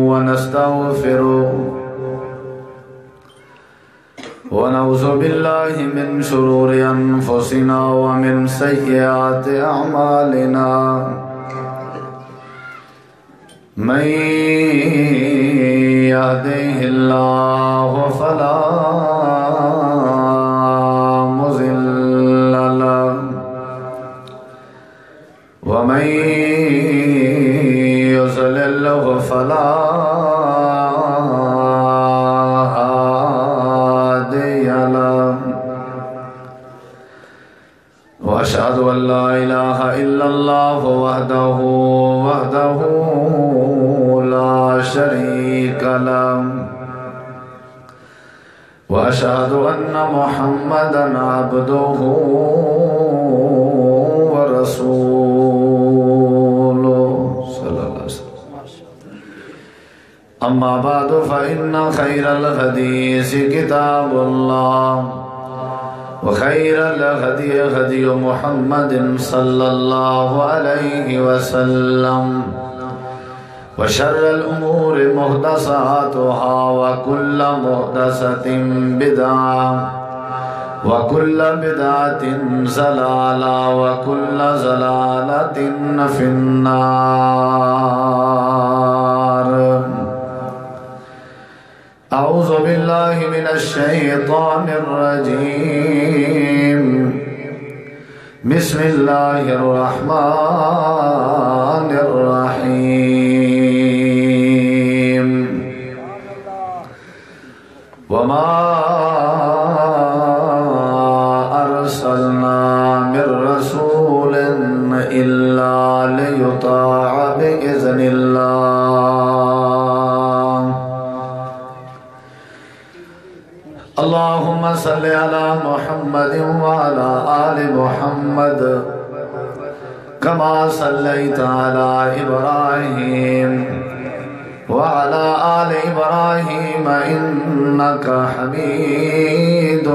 ونستغفره ونعوذ بالله من شرور أنفسنا ومن سيئات أعمالنا من يهده الله فلا مضل له ومن يضلل فلا هادي له وأشهد أن لا إله إلا الله وحده لا شريك له وأشهد أن محمدًا عبده ورسوله صلى الله عليه وسلم. أما بعد فإن خير الحديث كتاب الله وخير الهدي هدي محمد صلى الله عليه وسلم وشر الأمور محدثاتها وكل محدثة بدعة وكل بدعة ضلالة وكل ضلالة في النار. أعوذ بالله من الشيطان الرجيم. بسم الله الرحمن الرحيم. وما أرسلنا من رسول إلا ليطاع بإذن الله. اللهم صل على محمد وعلى آل محمد كما صليت على إبراهيم وعلى آل إبراهيم إنك حميد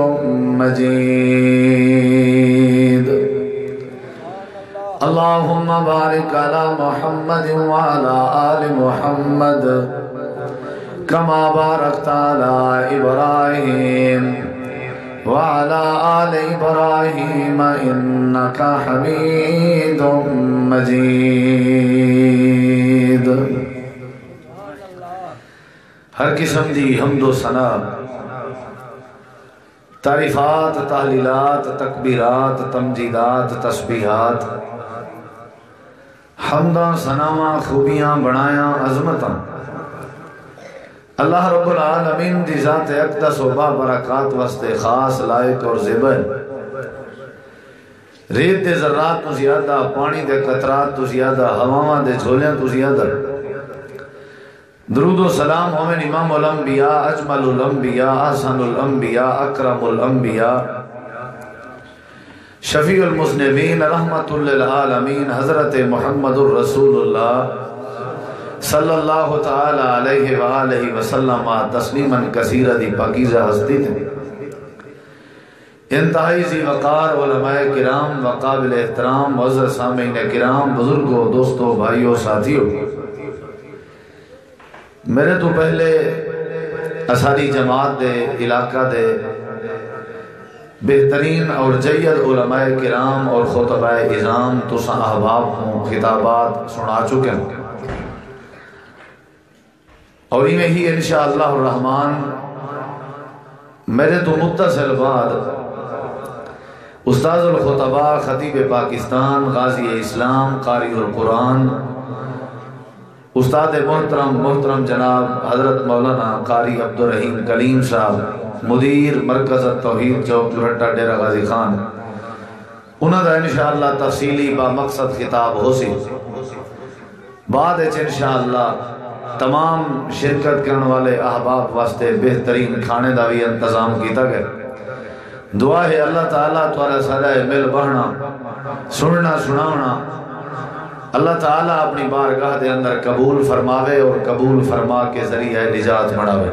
مجيد. اللهم بارك على محمد وعلى آل محمد كما باركت على إبراهيم وعلى آل إبراهيم إنك حميد مجيد. ہر قسم دی حمد و ثنا، تعریفات، تحلیلات، تکبیرات، تمجیدات، تسبیحات، حمداں، ثناواں، خوبیاں، بڑایاں، عظمتاں اللہ رب العالمین دی ذات اقدس و بابرکات واسطے خاص، لائق اور زیبا ہے. ریت دے ذرات تو زیادہ، پانی دے قطرات تو زیادہ، ہواواں دے جھولیاں تو زیادہ. درود و سلام ہومن امام الانبیاء، اجمل الانبیاء، احسن الانبیاء، اکرم الانبیاء، شفیع المذنبین، رحمت للعالمین، حضرت محمد الرسول اللہ صلی اللہ تعالی علیہ وآلہ وسلم تسلیما کثیرا دی پاکیزہ ہستی تھے. انتہائی ذی وقار علماء کرام وقابل احترام معزز سامعین کرام، بزرگوں، دوستوں، بھائیوں، ساتھیوں، میرے تو پہلے اساری جماعت دے علاقہ دے بہترین اور جید علماء کرام اور خطباء اعظام تساں احباب ہوں خطابات سنا چکے ہیں، اور میں ہی انشاءاللہ الرحمن میرے تو متصل بعد استاذ الخطباء، خطیب پاکستان، غازی اسلام، قاری القرآن، استاد محترم جناب حضرت مولانا قاری عبدالرحیم کلیم صاحب، مدیر مرکز التوحید چوک جوہٹا ڈیرہ غازی خان، انہوں دا انشاءاللہ تفصیلی با مقصد خطاب ہو سی. بعد انشاءاللہ تمام شرکت کرنے والے احباب واسطے بہترین کھانے دا بھی انتظام کیتا گیا. دعا ہے اللہ تعالیٰ تمہارا سارا مل بہنا، سننا سناونا اللہ تعالیٰ اپنی بارگاہ دے اندر قبول فرماوے اور قبول فرما کے ذریعہ نجات بڑھاوے.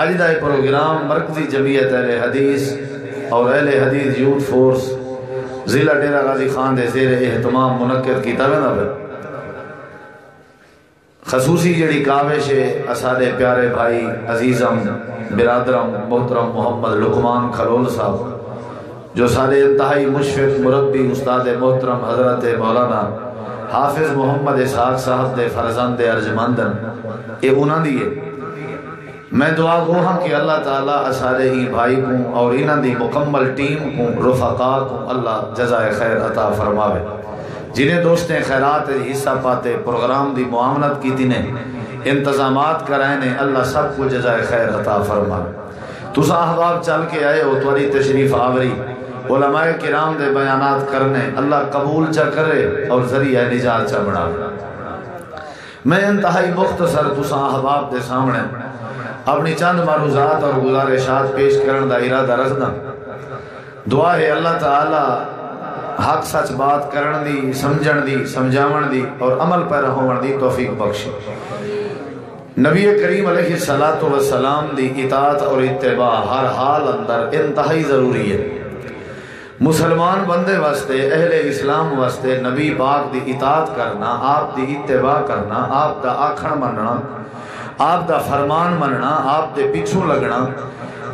آج دا پروگرام مرکزی جمعیت اہل حدیث اور اہل حدیث یوتھ فورس ضلع ڈیرہ غازی خان دے زیر اہتمام منعقد کیتا گیا. خصوصی جڑی کاوش ہے سارے پیارے بھائی عزیزم برادرم محترم محمد لقمان کھلول صاحب جو سارے انتہائی مشفق مربی استاد محترم حضرت مولانا حافظ محمد اسحاق صاحب دے فرزند ارجمندن یہ انہاں دی ہے. میں دعا گو ہاں کہ اللہ تعالیٰ سارے ہی بھائی کو اور انہاں دی مکمل ٹیم کو رفقا کو اللہ جزائے خیر عطا فرماوے. جنہیں دوستیں خیرات حصہ پاتے پروگرام دی معاملت کی نے انتظامات کرائیں اللہ سب کو جزائے خیر عطا فرماوے. تسا احباب چل کے آئے ہو توری تشریف آوری علماء کرام دے بیانات کرنے اللہ قبول چا کرے اور ذریعہ نجات چا بڑھا. میں انتہائی مختصر تسا احباب دے سامنے اپنی چند معروضات اور گزارشات پیش کرن دا ارادہ رکھنا. دعا ہے اللہ تعالی حق سچ بات کرن دی سمجھن دی سمجھاون دی اور عمل پر ہون دی توفیق بخشے. نبی کریم علیہ السلام دی اطاعت اور اتباع ہر حال اندر انتہائی ضروری ہے. مسلمان بندے واسطے اہل اسلام واسطے نبی پاک دی اطاعت کرنا آپ دی اتباع کرنا آپ دا آکھن مننا آپ دا فرمان مننا آپ دے پیچھوں لگنا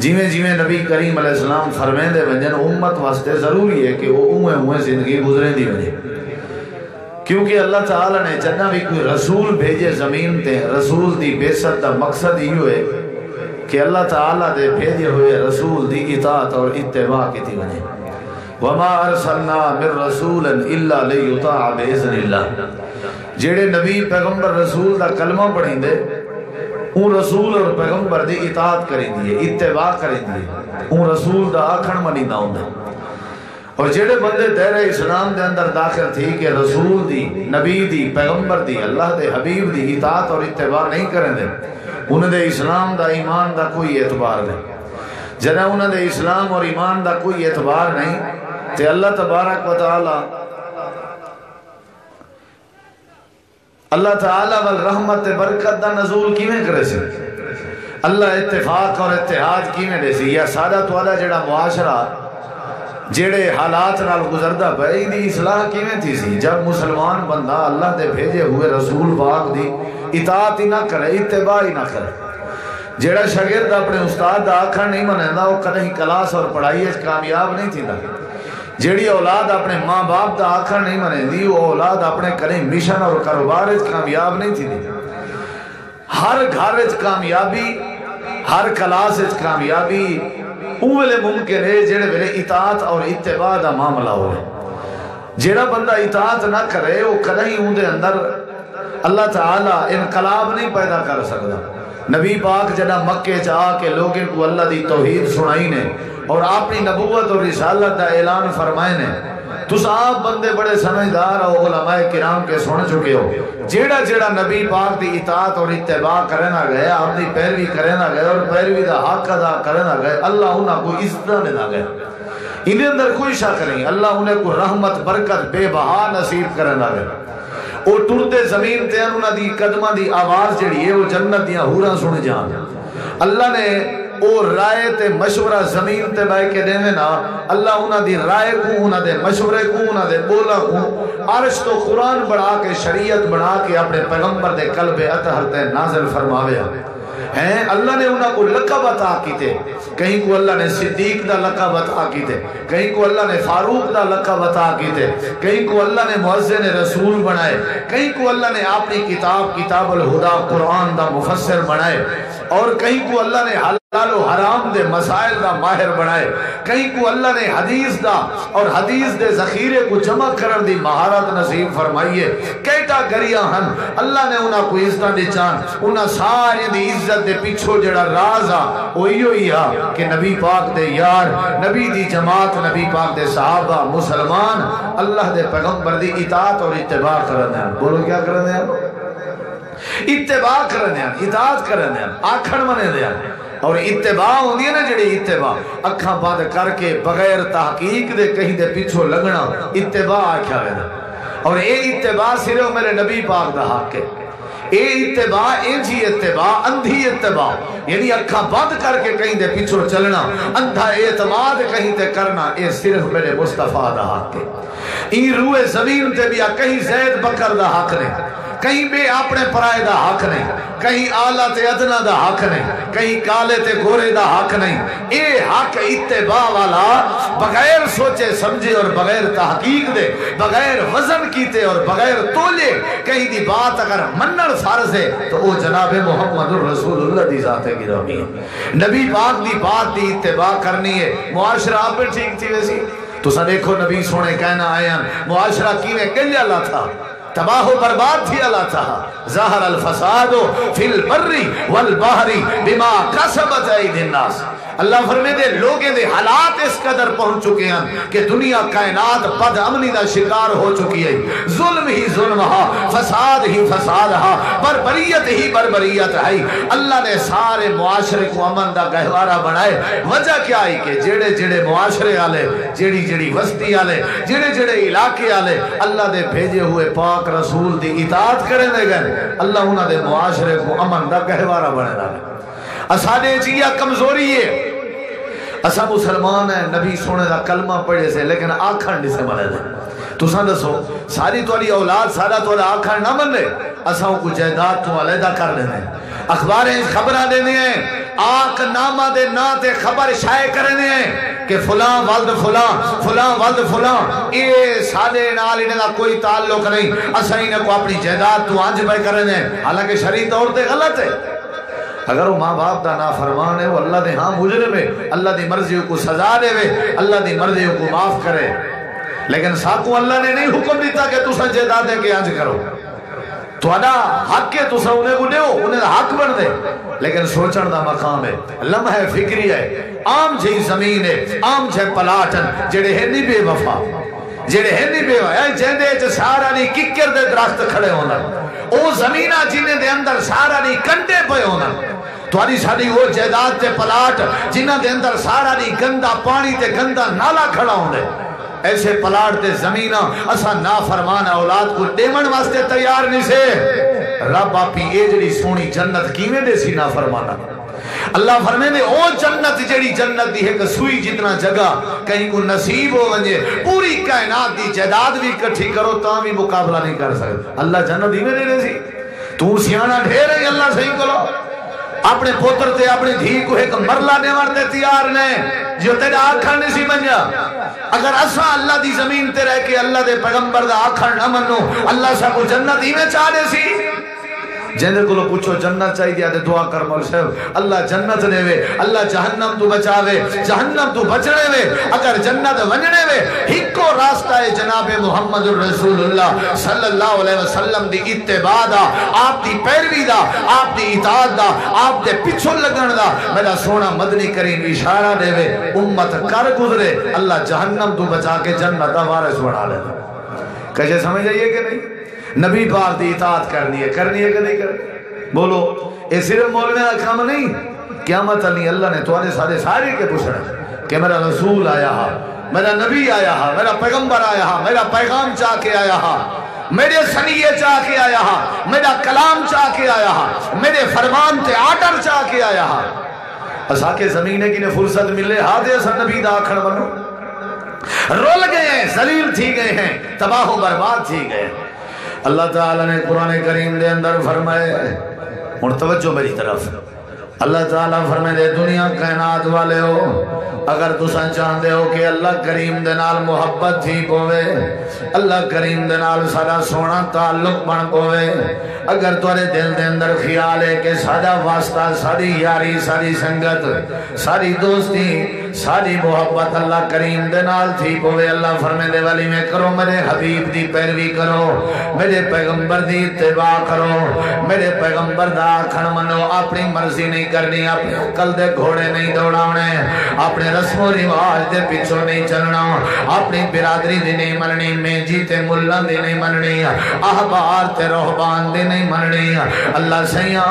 جیویں نبی کریم علیہ السلام فرمائیں دے ونجن امت واسطے ضروری ہے کہ وہ اوہیں زندگی گزریں دی ونجے. کیونکہ اللہ تعالیٰ نے جنہ بھی کوئی رسول بھیجے زمین تے رسول دی بیست دا مقصد ہی ہوئے کہ اللہ تعالیٰ دے بھیجے ہوئے رسول دی اطاعت اور اتباع کی تھی ونجے. وَمَا أَرْسَلْنَا مِن رَسُولٍ إِلَّا لِيُطَاعَ بِإِذْنِ اللَّهِ. جیڑے نبی پیغمبر رسول دا کلمہ پڑھیں دے اون رسول اور پیغمبر دی اطاعت کریں دیئے اتباع کریں دیئے اون رسول دا آکھن منی نہ ہوں دے. اور جیڑے بندے دائرہ اسلام دے اندر داخل تھی کہ رسول دی نبی دی پیغمبر دی اللہ دے حبیب دی اطاعت اور اتباع نہیں کریں دے انہیں دے اسلام دا ایمان دا کوئی اعتبار نہیں. جنہ انہیں دے اسلام اور ایمان دا کوئی اعتبار نہیں تے اللہ تبارک و تعالی والرحمت برکت دا نزول کیویں کرے سی. اللہ اتفاق اور اتحاد کیویں دے سی. یا سادہ تو والا جڑا معاشرہ جڑے حالات نال گزردہ پئی دی اصلاح کیویں تھی سی جب مسلمان بندہ اللہ دے بھیجے ہوئے رسول پاک دی اطاعت ہی نہ کرے اتباع ہی نہ کرے. جڑا شاگرد اپنے استاد دا آکھن نہیں منیندا وہ کدی کلاس اور پڑھائی وچ کامیاب نہیں تھیندا. جیڑی اولاد اپنے ماں باپ دا آکھن نہیں منیندی وہ اولاد اپنے کدی مشن اور کاروبار وچ کامیاب نہیں تھیندی. ہر گھر وچ کامیابی ہر کلاس وچ کامیابی اوے ممکن ہے جڑے ویلے اطاعت اور اتباع دا معاملہ ہوئے. جیڑا بندہ اطاعت نہ کرے وہ کدی اون دے اندر اللہ تعالی انقلاب نہیں پیدا کر سکتا. نبی پاک جڑا مکے چ آ کے لوگوں کو اللہ دی توحید سنائی نے اور اپنی نبوت اور رسالت دا اعلان فرمائے نے. تس آپ بندے بڑے سمجھدار ہو علماء کرام کے سن چکے ہو. جیڑا جیڑا نبی پاک دی اطاعت اور اتباع کرنا گئے اپنی پیروی کرنا گئے اور پیروی دا حق ادا کرنا گئے اللہ انہاں کو عزت دینا گئے. انہیں اندر کوئی شک نہیں. اللہ انہیں کو رحمت برکت بے بہا نصیب کرنا گئے. وہ ٹرتے زمین تے انہاں دی قدمہ دی آواز جڑی ہے وہ جنت دیاں حوراں سن جان. اللہ نے او رائے تے مشورہ زمین تے بائے کے دینے نا اللہ انہاں دی رائے کو انہاں دے مشورے کو انہاں دے بولا کو عرش تو قرآن بڑھا کے شریعت بڑھا کے اپنے پیغمبر دے قلب اطہر تے نازل فرماوے ہیں. اللہ نے انہاں کو لقب عطا کیتے. کہیں کو اللہ نے صدیق دا لقب عطا کیتے کہیں کو اللہ نے فاروق دا لقب عطا کیتے کہیں کو اللہ نے مؤذن رسول بنائے کہیں کو اللہ نے اپنی کتاب الہدا قرآن دا مفسر بنائے اور کہیں کو اللہ نے حلال و حرام دے مسائل دا ماہر بنائے کہیں کو اللہ نے حدیث دا اور حدیث دے ذخیرے کو جمع کرن دی مہارت نصیب فرمائیے. کیٹا گریاں ہن اللہ نے انہاں کو عزت دی چان انہاں ساری دی عزت دے پیچھو جڑا راز آ وہیو ہی آ کہ نبی پاک دے یار نبی دی جماعت نبی پاک دے صحابہ مسلمان اللہ دے پیغمبر دی اطاعت اور اتباع کرنے ہیں. بولو کیا کرنے ہیں؟ اتباع کرنے ہیں اطاعت کرنے ہیں آکھن منے دے ہیں. اور اتباع ہوندی ہے نا جڑی اتباع اکھاں بند کر کے بغیر تحقیق دے کہیں دے پیچھو لگنا اتباع آکھیا گیا. اور اے اتباع صرف میرے نبی پاک دا حق ہے. اے اتباع انجی اتباع اندھی اتباع یعنی اکھاں بند کر کے کہیں دے پیچھو چلنا اندھا اعتماد کہیں تے کرنا اے صرف میرے مصطفیٰ دا حق ہے. این روح زمین تے بھی کہیں زید بکر دا حق نہیں کہیں بے اپنے پرائے دا حق نہیں، کہیں آلہ تے ادنا دا حق نہیں، کہیں کالے تے گورے دا حق نہیں. اے حق اتباع والا بغیر سوچے سمجھے اور بغیر تحقیق دے، بغیر وزن کیتے اور بغیر تولے کہیں دی بات اگر منن فرض ہے تو وہ جناب محمد رسول اللہ دی ذات گرامی ہے. نبی پاک دی بات دی اتباع کرنی ہے. معاشرہ آپ پہ ٹھیک تھی ویسی تو سا دیکھو نبی سونے کہنا آیا معاشرہ کیویں کلیا اللہ تھا، تباہ و برباد تھی اللہ تھا. ظاہر الفساد فی البر والبحر بما کسبت ایدی الناس. اللہ فرمے دے لوگے دے حالات اس قدر پہنچ چکے ہیں کہ دنیا کائنات بد امنی دا شکار ہو چکی ہے. ظلم ہی ظلم ہا، فساد ہی فساد ہا، بربریت ہی بربریت ہے. اللہ نے سارے معاشرے کو امن دا گہوارہ بنائے. وجہ کیا ہے کہ جڑے جڑے معاشرے آلے، جڑی جڑی وسطی آلے، جڑے جڑے علاقے آلے اللہ دے بھیجے ہوئے پاک رسول دی اطاعت کرنے دے گئے، اللہ انہاں دے معاشرے کو امن دا گہوارہ بنے لگے. اساڑے جیا کمزوری ہے، اسا مسلمان ہیں، نبی سونے دا کلمہ پڑھے سے لیکن آکھن نہیں سے ملے دے. تو ساں دسو ساری توڑی اولاد سارا توڑا آکھن نہ من رہے، اساں کو جائیداد تو علیحدہ کر لینے، اخباریں خبرہ دینے ہیں، آنکھ نامہ دے نا تے خبر شائع کرنے ہیں کہ فلاں والد فلاں، فلاں والد فلاں. یہ سادے نال انہیں دا کوئی تعلق نہیں. اساں انہیں کو اپنی جائیداد تو آنج بے کرنے ہیں، حالانکہ شرعی طور تے غلط ہے. اگر وہ ماں باپ دا نافرمان ہے، وہ اللہ دے ہاں مجرم ہے، اللہ دی مرضیوں کو سزا دے وے، اللہ دی مرضیوں کو معاف کرے. لیکن ساکو اللہ نے نہیں حکم دیتا کہ تسا جائیداد کے آنج کرو. تو ادا حق کے تسا انہیں کو دیو، انہیں حق بن دے. لیکن سوچن دا مقام ہے، لمحہ فکری ہے. عام جہی زمین ہے، عام جہی پلاٹن جڑے ہیں نہیں بے وفا، جڑے ہیں نہیں بے وفا، جہندے چ سارا نہیں ککر دے درخت کھڑے ہونا، او زمینہ جنہیں دے اندر سارا نہیں کنڈے پہ ہونا. تھوڑی ساری وہ جائیداد تے پلاٹ جنہاں دے اندر سارا نہیں گندا پانی تے گندا نالا کھڑا ہوندے. ایسے پلاٹ تے زمینہ اسا نافرمان اولاد کو دیمن واسطے تیار نہیں سے. رب آپی اے جڑی سونی جنت کیویں دے سی نافرمانا. اللہ فرمے دے او جنت جڑی جنت دی ہے کہ سوئی جتنا جگہ کہیں کو نصیب ہو ونجے پوری کائنات دی جائیداد بھی اکٹھی کرو تاں بھی مقابلہ نہیں کر سکتے. اللہ جنت ہی میں دے دے سی. تو سیانا ڈھیر ہے اللہ صحیح کرو. اپنے پوتر تے اپنی دھی کو ایک مرلہ دیوار دے تیار نے جو تیرے آکھر نہیں سی بنجا. اگر اسا اللہ دی زمین تے رہ کے اللہ دے پیغمبر دا آکھر نہ منو، اللہ سا کو جنت ہی میں چاہ دے سی. جندے کو لو پوچھو جنت چاہی دیا دے دعا کر مول صاحب اللہ جنت دے وے، اللہ جہنم تو بچاوے، جہنم تو بچنے وے. اگر جنت ونجنے وے ہکو راستہ ہے جناب محمد الرسول اللہ صلی اللہ علیہ وسلم دی اتباع دا، آپ دی پیروی دا، آپ دی اطاعت دا، آپ دے پچھو لگن دا. میرا سونا مدنی کریم اشارہ دے وے امت کر گزرے اللہ جہنم تو بچا کے جنت دا وارث بنا لے. کیسے سمجھ آئیے کہ نہیں؟ نبی پاک دی اطاعت کرنی ہے کہ نہیں کرنی؟ بولو یہ صرف مولوی کا کام نہیں. قیامت علی اللہ نے تمہارے سارے کے پوچھنا کہ میرا رسول آیا ہا، میرا نبی آیا ہا، میرا پیغمبر آیا ہا، میرا پیغام چاہ کے آیا ہا، میرے سنیے چاہ کے آیا ہا، میرا کلام چاہ کے آیا ہا، میرے فرمان تے آرڈر چاہ کے آیا ہا. اسا کے زمینے کی نے فرصت ملے ہاتھے اسا نبی دا آکھن بنو. رول گئے ہیں، ذلیل تھی گئے ہیں، تباہ و برباد تھی گئے. اللہ تعالیٰ نے قرآن کریم دے اندر فرمائے، اور توجہ میری طرف، اللہ تعالیٰ فرمائے دے دنیا کائنات والے ہو، اگر تساں چاہتے ہو کہ اللہ کریم دے نال محبت تھی پوے، اللہ کریم دے نال سارا سونا تعلق بن پوے، اگر تورے دل دے اندر خیال ہے کہ سارا واسطہ، ساری یاری، ساری سنگت، ساری دوستی، ساری محبت اللہ کریم دے نال تھی پوے، اللہ فرمائے دے والی میں کرو، میرے حبیب دی پیروی کرو، میرے پیغمبر دی اتباع کرو، میرے پیغمبر دا آکھن منو، اپنی مرضی نہیں کرنی، اپنے عقل دے گھوڑے نہیں دوڑاونے، اپنے رسم و رواج دے پیچھو نہیں چلنا، اپنی برادری دی نہیں مننی، مینجی تے ملن دی نہیں مننی، احبار تے رہبان دی نہیں مننی. اللہ سیاں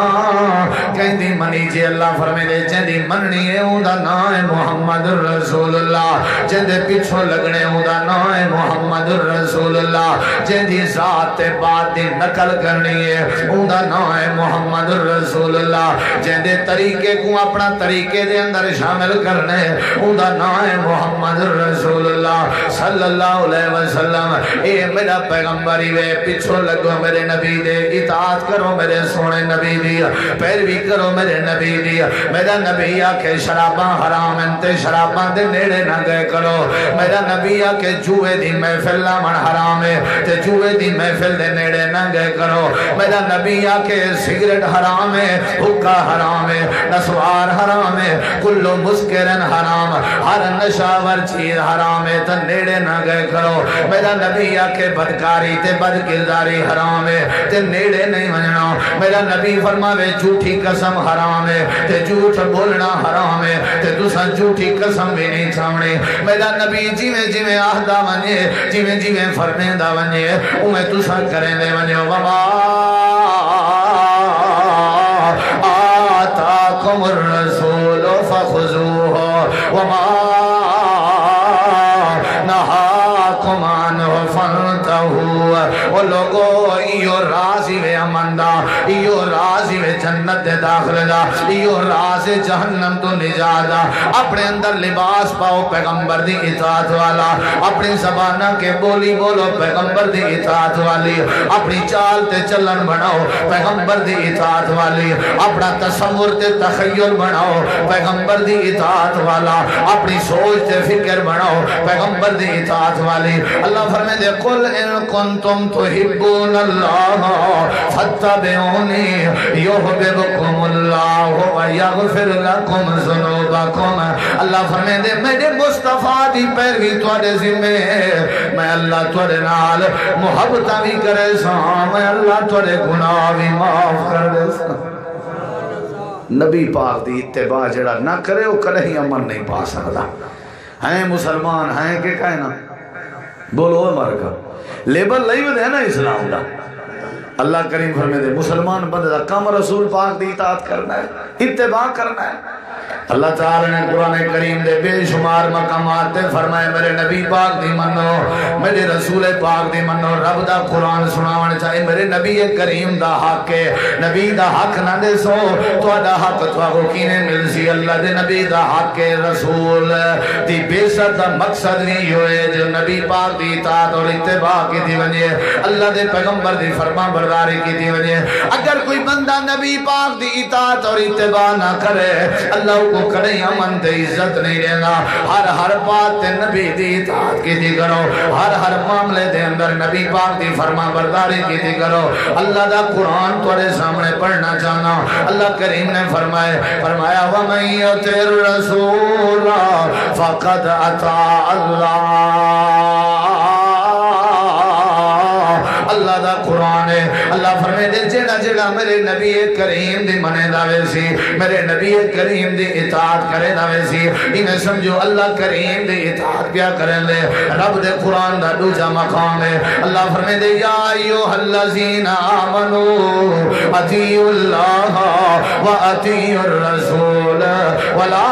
کہیں دی منی جی اللہ فرمے دے جن دی مننی ہے اون دا نام ہے محمد محمد رسول اللہ جندے پیچھو لگنے اوندا نام ہے محمد رسول اللہ جندی ذات بات دی نقل کرنی ہے اوندا نام ہے محمد رسول اللہ جندے طریقے کو اپنا طریقے دے اندر شامل کرنے اوندا نام ہے محمد رسول اللہ صلی اللہ علیہ وسلم اے میرا پیغمبر ہی وے پیچھو لگو میرے نبی دے اطاعت کرو میرے سونے نبی دی پیروی کرو میرے نبی دی میرا نبی آکے شراباں حرام انتے شراباں دے نیڑے نہ گئے کرو میرا نبی آکے جوئے دی محفل لامن حرام ہے تے جوئے دی محفل دے نیڑے نہ گئے کرو میرا نبی آکے سگریٹ حرام ہے حکا حرام ہے نسوار حرام ہے کلو مسکرن حرام ہر نشاور چیز حرام ہے تے نیڑے نہ گئے کرو میرا نبی آکے بدکاری تے بدکرداری حرام ہے تے نیڑے نہیں مننا میرا نبی فرماوے جھوٹی قسم حرام ہے تے جھوٹ بولنا حرام ہے تے دوسرا جھوٹی قسم بھی نہیں چھاونے میرا نبی جیویں جیویں آہدہ ونجے جیویں جیویں فرمیندہ ونجے اوہیں دوسرا کریں دے ونجے وما آتاکم الرسول فخذوہ وما نہاکم عنہ فانتہو وہ لوگو ایو راضی وے امندہ ایو راضی وے جنت دے داخل دا ایو راضی جہنم تو نجادا اپنے اندر لباس پاؤ پیغمبر دی اطاعت والا اپنی زبانہ کے بولی بولو پیغمبر دی اطاعت والی اپنی چال تے چلن بناؤ پیغمبر دی اطاعت والی اپنا تصور تے تخیل بناؤ پیغمبر دی اطاعت والا اپنی سوچ تے فکر بناؤ پیغمبر دی اطاعت والی اللہ فرمائے دے قل ان کنتم تحبون اللہ فاتبعونی یحببکم اللہ ویغفر لکم ذنوبکم اللہ فرمائے دے میرے مصطفیٰ دی پیروی توڑے ذمہ میں اللہ توڑے نال محبتہ بھی کرے سا میں اللہ توڑے گناہ بھی معاف کر دے سا نبی پاک دی اتباع جڑا نہ کرے وہ کہیں امن نہیں پا سکتا ہیں مسلمان ہیں کہ کہنا بولو مرکا لیبل لئی ودے نا اسلام دا اللہ کریم فرمے دے مسلمان بندے دا کام رسول پاک دی اطاعت کرنا ہے اتباع کرنا ہے اللہ تعالی نے قرآن کریم دے بے شمار مقامات تے فرمائے میرے نبی پاک دی منو میرے رسول پاک دی منو رب دا قرآن سناوان چاہے میرے نبی کریم دا حق ہے نبی دا حق نہ دے سو تو دا حق تو کینے مل سی اللہ دے نبی دا حق ہے رسول دی بے سر دا مقصد نہیں ہوئے جو نبی پاک دی اطاعت اور اتباع کی دی ونجے اللہ دے پیغمبر دی فرما برداری کی دی ونجے اگر کوئی بندہ نبی پاک دی اطاعت اور اتباع نہ کرے اللہ کو کریں امن دے عزت نہیں رہنا ہر بات تے نبی دی اطاعت کی دی کرو ہر معاملے دے اندر نبی پاک دی فرما برداری کی دی کرو اللہ دا قرآن تھوڑے سامنے پڑھنا چاہنا اللہ کریم نے فرمایا وَمَن يُطِعِ الرَّسُولَ فَقَدْ أَطَاعَ اللَّهَ اللہ دا قرآن ہے اللہ فرمائے دے جیڑا جیڑا میرے نبی کریم دی منے داوے سی میرے نبی کریم دی اطاعت کرے داوے سی انہیں سمجھو اللہ کریم دی اطاعت پیا کریں لے رب دے قرآن دا دوجا مقام ہے اللہ فرمائے دے یا ایوہ الذین آمنوا اطیعوا اللہ و اطیعوا الرسول ولا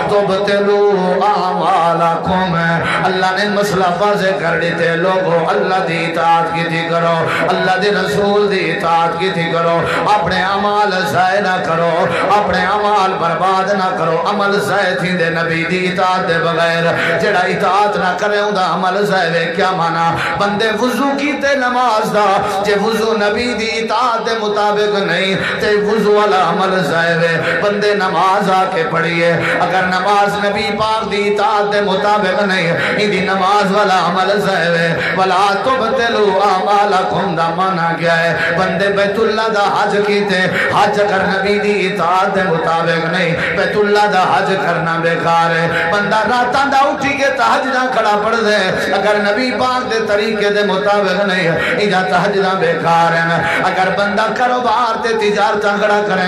تبتلوا اعمالکم اللہ نے مسئلہ واضح کر دیتے لوگوں اللہ دی اطاعت کی تھی کرو اللہ دی رسول دی اطاعت کی تھی کرو اپنے عمال ضائع نہ کرو اپنے عمال برباد نہ کرو عمل ضائع تھی دے نبی دی اطاعت دے بغیر جڑا اطاعت نہ کرے ہوں دا عمل ضائع دے کیا مانا بندے وضو کی تے نماز دا جے وضو نبی دی اطاعت دے مطابق نہیں تے وضو والا عمل ضائع دے بندے نماز آ کے پڑھئے اگر نماز نبی پاک دی اطاعت دے مطابق نہیں دی نماز والا عمل ضائع ہے وَلَا تُبْتِلُوا أَعْمَالَكُمْ دا مانا کیا ہے بندے بیت اللہ دا حج کیتے حج اگر نبی دی اطاعت دے مطابق نہیں بیت اللہ دا حج کرنا بیکار ہے بندہ راتاں دا اٹھی کے تہجدہ کھڑا پڑھ دے اگر نبی پاک دے طریقے دے مطابق نہیں ایجا تہجدہ بیکار ہے اگر بندہ کاروبار تے تجارتاں کھڑا کریں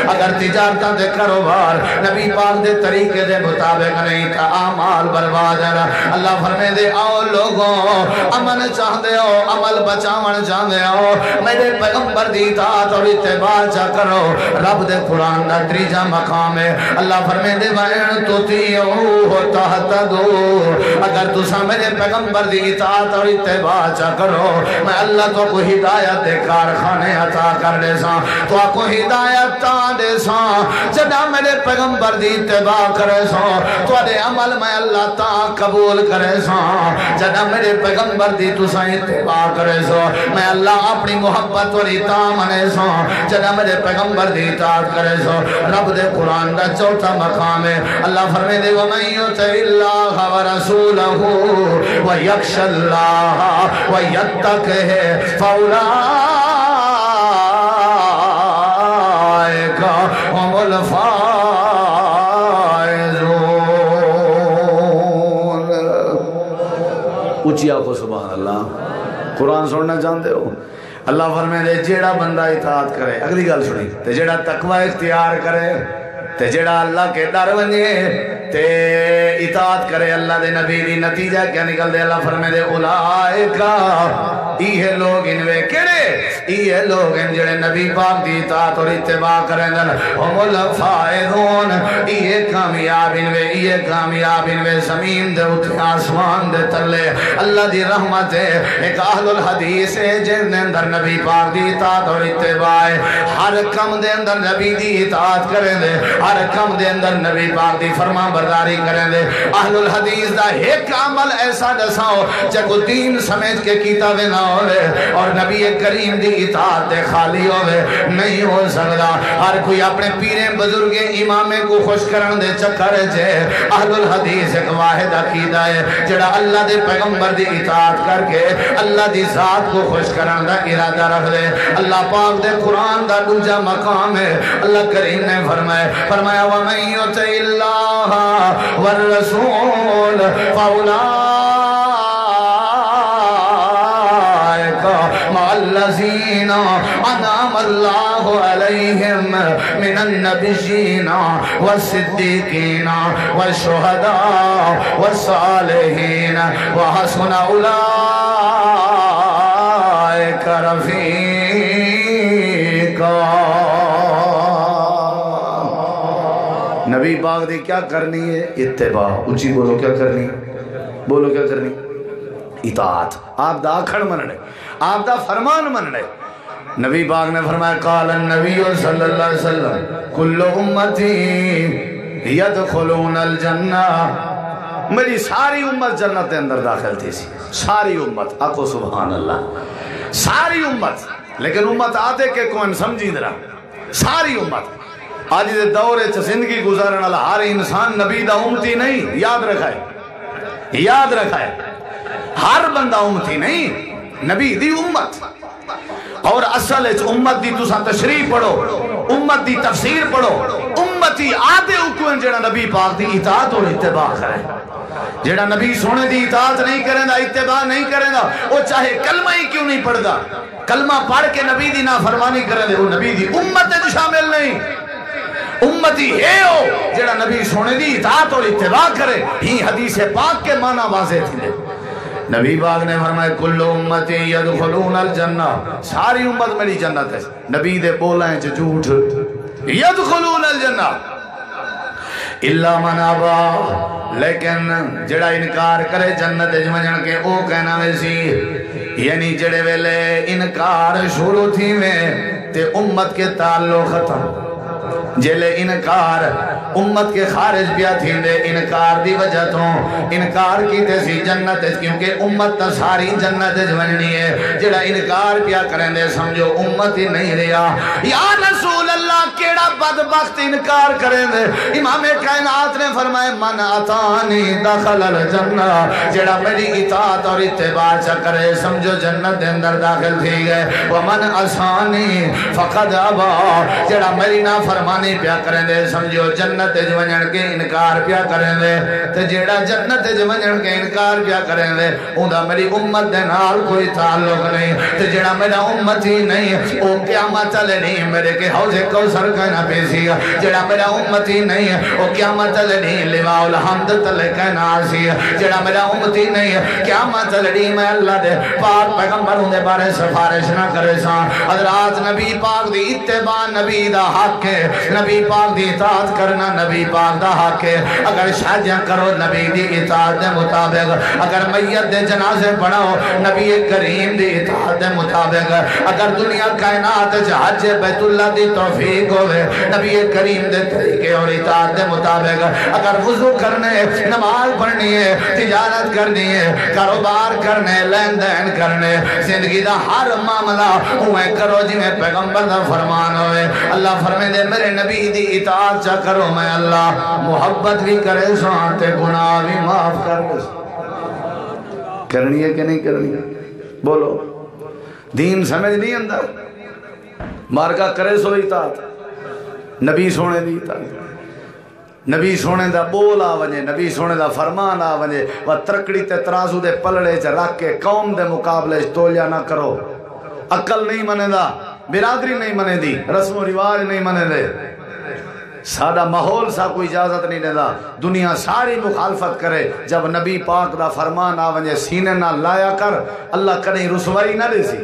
اگر تجارتاں دے کاروبار نبی پاک دے طریقے دے مطابق نہیں تا اعمال مال برباد ہے اللہ فرمے دے آؤ لوگوں امن چاہتے ہو عمل بچاون چاہتے ہو میرے پیغمبر دی اطاعت اور اتباع چا کرو رب دے قرآن دا تریجا مقام ہے اللہ فرمے دے وَإِن تُطِيعُوهُ تَهْتَدُوا اگر تسا میرے پیغمبر دی اطاعت اور اتباع چا کرو میں اللہ تو کو ہدایت دے کارخانے عطا کر دے ساں تو کو ہدایت تا دے ساں جدا میرے پیغمبر دی اتباع کرے ساں تو دے عمل میں اللہ تا قبول کرے ساں جدا میرے پیغمبر دی تسا اتباع کرے ساں میں اللہ اپنی محبت اور اطاعت منے ساں جدا میرے پیغمبر دی اطاعت کرے ساں رب دے قرآن دا چوتھا مقام ہے اللہ فرمے دے وَمَن يُطِعِ اللَّهَ وَرَسُولَهُ وَيَخْشَ اللَّهَ وَيَتَّقِهِ فَأُولَٰئِكَ هُمُ الْفَائِزُونَ اچھی آنکھو سبحان اللہ قرآن سننا جانتے ہو اللہ فرمائے دے جیڑا بندہ اطاعت کرے اگلی گل سنی تے جیڑا تقوی اختیار کرے تے جیڑا اللہ کے ڈر ونجے تے اطاعت کرے اللہ دے نبی دی نتیجہ کیا نکل دے اللہ فرمائے دے اولائکا ایہ لوگ انوے کڑے ایہ لوگ ان جڑے نبی پاک دی اطاعت اور اتباع کریں دن ہم الفائدون ایہ کامیاب انوے زمین دے اتنے آسمان دے تلے اللہ دی رحمت ہے ایک اہل الحدیث ہے جن اندر نبی پاک دی اطاعت اور اتباع ہر کم دے اندر نبی دی اطاعت کریں دے ہر کم دے اندر نبی پاک دی فرما برداری کریں دے اہل الحدیث دا ایک عمل ایسا دساؤ جگو دین سمیت کے کیتا وے نہ ہوئے اور نبی کریم دی اطاعت دے خالی ہوئے نہیں ہو سکتا ہر کوئی اپنے پیریں بزرگ امامے کو خوش کرن دے چکر جے اہل الحدیث ایک واحد عقیدہ ہے جڑا اللہ دے پیغمبر دی اطاعت کر کے اللہ دی ذات کو خوش کرن دا ارادہ رکھ دے اللہ پاک دے قرآن دا دوجا مقام ہے اللہ کریم نے فرمایا وَمَن يُطِعِ اللَّهَ وَالرَّسُولَ مع الذين أنعم الله عليهم من النبيين والصديقين والشهداء والصالحين وحسن أولئك رفيقا نبی پاک دی کیا کرنی ہے اتباع اچھی بولو کیا کرنی بولو کیا کرنی اطاعت آپ دا آکھڑ مننے آپ دا فرمان مننے نبی پاک نے فرمایا قال النبی صلی اللہ علیہ وسلم کل امتی یدخلون الجنہ میری ساری امت جنت کے اندر داخل تھی سی ساری امت آکھو سبحان اللہ ساری امت لیکن امت آتے کہ کون سمجھی درہ ساری امت آج دے دورے چھ زندگی گزارن اللہ ہر انسان نبی دا امتی نہیں یاد رکھائے ہر بندہ امتی نہیں نبی دی امت اور اصل امت دی تسا تشریح پڑھو امت دی تفسیر پڑھو امتی آدھے اکویں جڑا نبی پاک دی اطاعت اور اتباع کرے جڑا نبی سونے دی اطاعت نہیں کریں دا اتباع نہیں کریں دا وہ چاہے کلمہ ہی کیوں نہیں پڑھ دا کلمہ پڑھ کے نبی دی نافرمانی کریں دے وہ نبی دی امت دے شامل نہیں امتی ہے ہو جڑا نبی سونے دی اطاعت اور اتباع کرے ہی حدیث پاک کے معنی واضح تھے نبی پاک نے فرمایا کل امتی یدخلون الجنہ ساری امت میری جنت ہے نبی دے بولائیں چھ جھوٹ یدخلون الجنہ اللہ من آبا لیکن جڑا انکار کرے جنت اجمجن کے او کہنا ویسی یعنی جڑے ویلے انکار شروع تھی میں تے امت کے تعلق ختم جلے انکار امت کے خارج پیا تھی دے انکار دی وجہ تو انکار کی تے سی جنت کیونکہ امت تا ساری جنت جوننی ہے جڑا انکار پیا کریں دے سمجھو امت ہی نہیں رہا یا رسول اللہ کیڑا بدبخت انکار کریں دے امام کائنات نے فرمائے من اتانی دخل الجنہ جڑا میری اطاعت اور اتباع کرے سمجھو جنت دے اندر داخل تھی گئے ومن اسانی فقد ابا جڑا میری نافرمانی پیا کریں دے سمجھو جنت جنت وچ ونجن کے انکار پیا کریں دے تے جیڑا جنت وچ ونجن کے انکار پیا کریں دے اوندا میری امت دے نال کوئی تعلق نہیں تے جیڑا میرا امتی نہیں او قیامت والے نہیں میرے کے حوض کوثر کہنا پیسی جیڑا میرا امتی نہیں او قیامت والے نہیں لواء الحمد تلے کہنا سی جیڑا میرا امتی نہیں قیامت والے نہیں میں اللہ دے پاک پیغمبروں دے بارے سفارش نہ کرے سا حضرات نبی پاک دی اتباع نبی دا حق ہے نبی پاک دی اطاعت کرنا نبی پاک دا حق ہے اگر شادیاں کرو نبی دی اطاعت دے مطابق اگر میت دے جنازے پڑھو نبی کریم دی اطاعت دے مطابق اگر دنیا کائنات حج بیت اللہ دی توفیق ہوئے نبی کریم دے طریقے اور اطاعت دے مطابق اگر وضو کرنے نماز پڑھنی ہے تجارت کرنی ہے کاروبار کرنے لین دین کرنے زندگی دا ہر معاملہ ہوئے کرو جی میں پیغمبر دا فرمان ہوئے اللہ فرمائے دے میرے نبی دی اطاعت چا کرو میں اللہ محبت بھی کرے سو آتے گناہ بھی معاف کر دے کرنی ہے کہ نہیں کرنی ہے بولو دین سمجھ نہیں اندر مارکا کرے سو اطاعت نبی سونے دی اطاعت نبی سونے دا بول آوانجے نبی سونے دا فرمان آوانجے وہ ترکڑی تے ترازو دے پلڑے چا رکھ کے قوم دے مقابلے تولیا نہ کرو عقل نہیں منے دا برادری نہیں منے دی رسم و رواج نہیں منے دے سادہ ماحول سا کوئی اجازت نہیں دے دا دنیا ساری مخالفت کرے جب نبی پاک دا فرمان آوانجے سینے نہ لایا کر اللہ کدیں رسوائی نہ دے سی